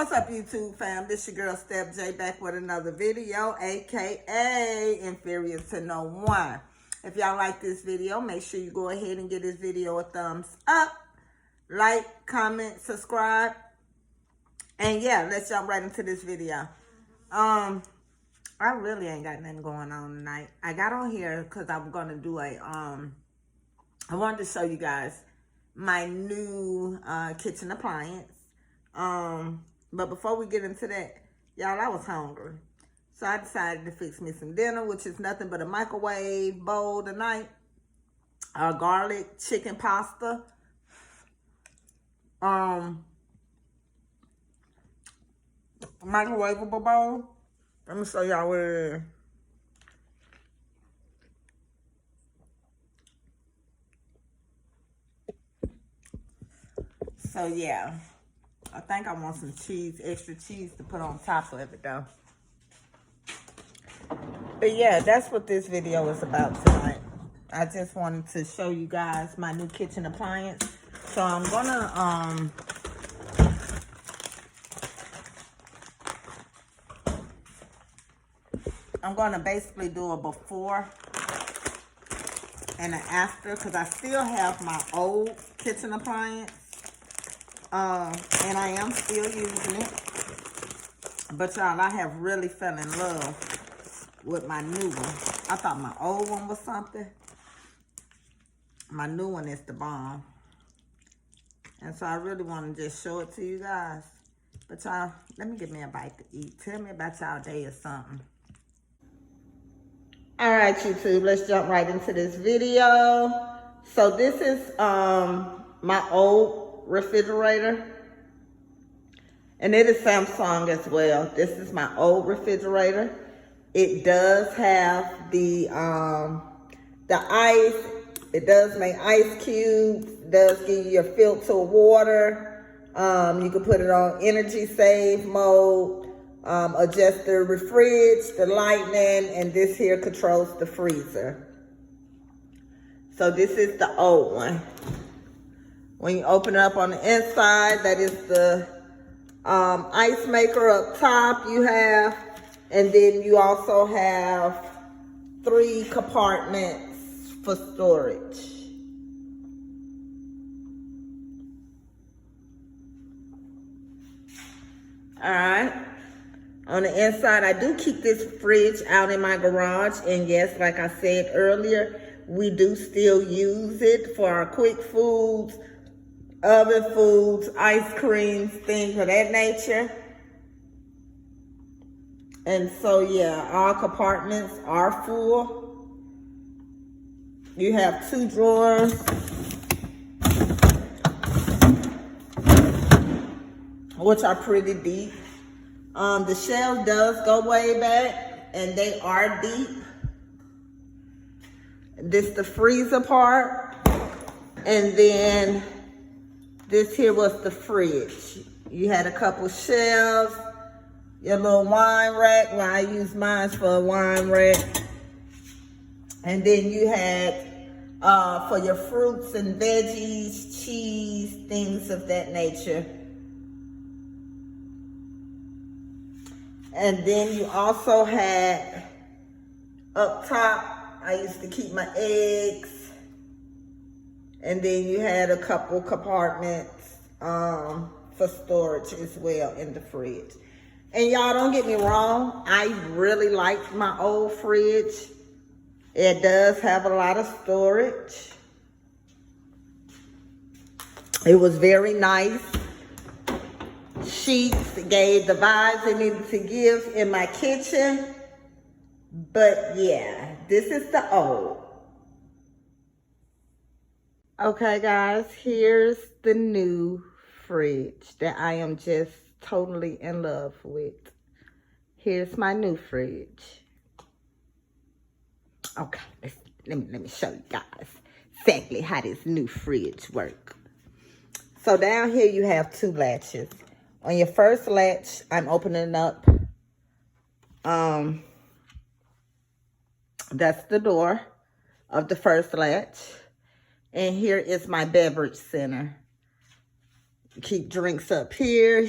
What's up, YouTube fam? This your girl Step J back with another video, aka Inferior to No One. If y'all like this video, make sure you go ahead and give this video a thumbs up, like, comment, subscribe, and yeah, let's jump right into this video. I really ain't got nothing going on tonight. I got on here because I'm gonna do a I wanted to show you guys my new kitchen appliance. But before we get into that, y'all, I was hungry. So I decided to fix me some dinner, which is nothing but a microwave bowl tonight. Garlic chicken pasta. Microwavable bowl. Let me show y'all what it is. So yeah, I think I want some cheese, extra cheese to put on top of it though. But yeah, that's what this video is about tonight. I just wanted to show you guys my new kitchen appliance. So I'm gonna basically do a before and an after, because I still have my old kitchen appliance. And I am still using it. But y'all, I have really fell in love with my new one. I thought my old one was something. My new one is the bomb. And so I really want to just show it to you guys. But y'all, let me get me a bite to eat. Tell me about y'all day or something. All right, YouTube, let's jump right into this video. So this is my old refrigerator, and it is Samsung as well. This is my old refrigerator. It does have the ice. It does make ice cubes. It does give you your filter water. You can put it on energy save mode, adjust the fridge, the lightning, and this here controls the freezer. So this is the old one. When you open it up on the inside, that is the ice maker up top you have. And then you also have 3 compartments for storage. All right. On the inside, I do keep this fridge out in my garage. And yes, like I said earlier, we do still use it for our quick foods, oven foods, ice creams, things of that nature. And so yeah, all compartments are full. You have 2 drawers, which are pretty deep. The shelf does go way back, and they are deep. This the freezer part, and then this here was the fridge. You had a couple shelves, your little wine rack. Well, I use mine for a wine rack. And then you had for your fruits and veggies, cheese, things of that nature. And then you also had up top, I used to keep my eggs. And then you had a couple compartments for storage as well in the fridge. And y'all, don't get me wrong, I really liked my old fridge. It does have a lot of storage. It was very nice. Sheets gave the vibes it needed to give in my kitchen. But yeah, this is the old. Okay, guys, here's the new fridge that I am just totally in love with. Here's my new fridge. Okay, let me show you guys exactly how this new fridge works. So down here you have 2 latches. On your first latch, I'm opening up. That's the door of the first latch. And here is my beverage center. Keep drinks up here,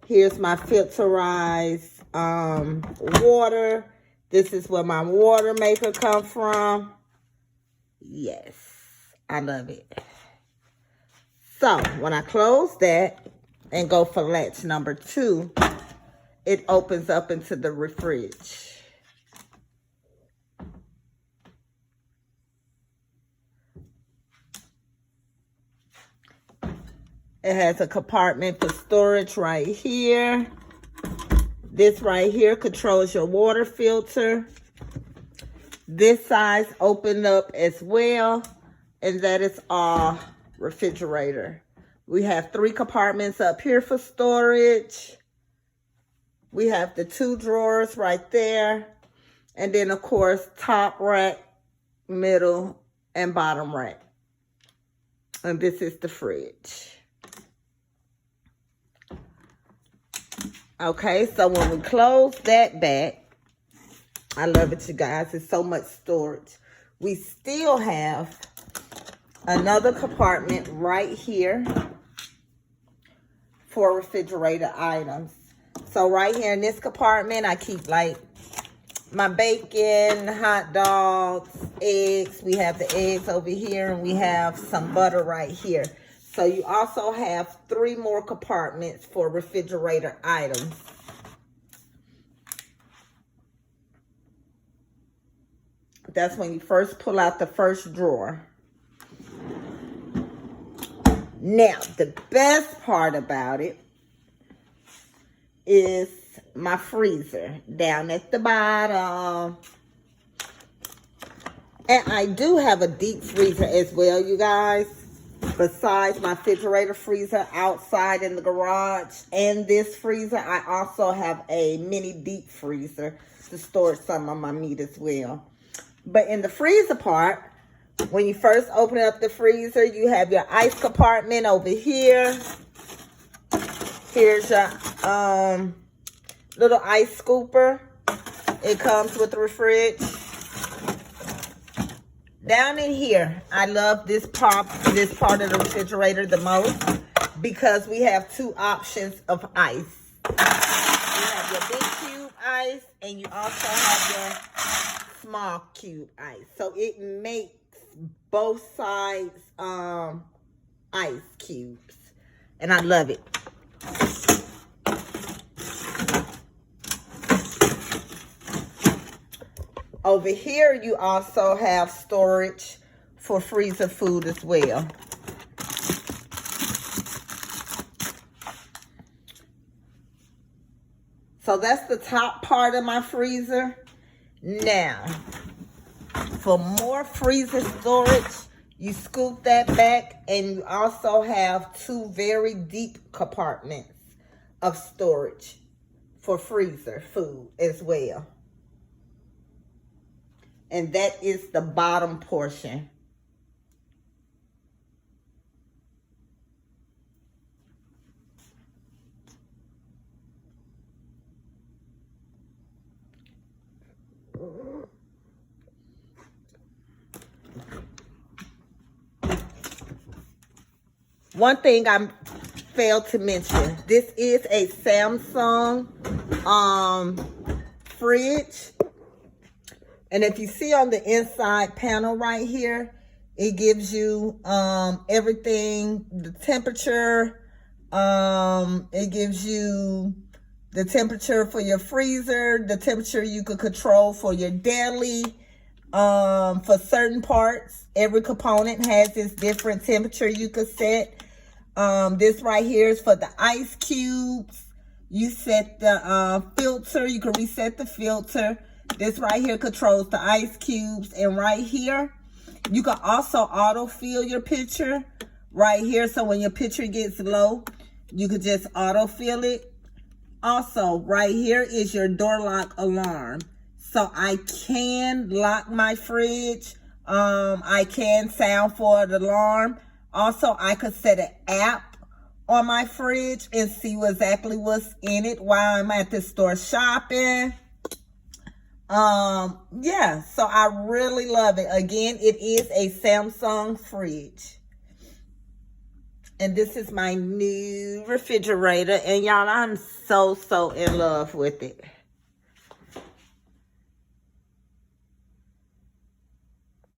Here's my filterized water. This is where my water maker comes from. Yes, I love it. So when I close that and go for latch number 2, it opens up into the fridge. It has a compartment for storage right here. This right here controls your water filter. This size opened up as well. And that is our refrigerator. We have 3 compartments up here for storage. We have the 2 drawers right there. And then, of course, top rack, middle, and bottom rack. And this is the fridge. Okay, so when we close that back, I love it, you guys. It's so much storage. We still have another compartment right here for refrigerator items. So right here in this compartment, I keep like my bacon, hot dogs, eggs. We have the eggs over here, and we have some butter right here. So you also have 3 more compartments for refrigerator items. That's when you first pull out the first drawer. Now, the best part about it is my freezer down at the bottom. And I do have a deep freezer as well, you guys. Besides my refrigerator freezer outside in the garage and this freezer, I also have a mini deep freezer to store some of my meat as well. But in the freezer part, when you first open up the freezer, you have your ice compartment over here. Here's your little ice scooper. It comes with the fridge. Down in here, I love this part of the refrigerator the most because we have 2 options of ice. You have your big cube ice and you also have your small cube ice. So it makes both sides ice cubes. And I love it. Over here, you also have storage for freezer food as well. So that's the top part of my freezer. Now, for more freezer storage, you scoop that back, and you also have 2 very deep compartments of storage for freezer food as well. And that is the bottom portion. One thing I failed to mention, this is a Samsung fridge. And if you see on the inside panel right here, it gives you everything, the temperature. It gives you the temperature for your freezer, the temperature you could control for your deli. For certain parts, every component has its different temperature you could set. This right here is for the ice cubes. You set the filter. You can reset the filter. This right here controls the ice cubes. And right here, you can also autofill your pitcher right here. So when your pitcher gets low, you could just autofill it. Also, right here is your door lock alarm. So I can lock my fridge. I can sound for the alarm. Also, I could set an app on my fridge and see exactly what's in it while I'm at the store shopping. Yeah, so I really love it. Again, it is a Samsung fridge. And this is my new refrigerator. And y'all, I'm so in love with it.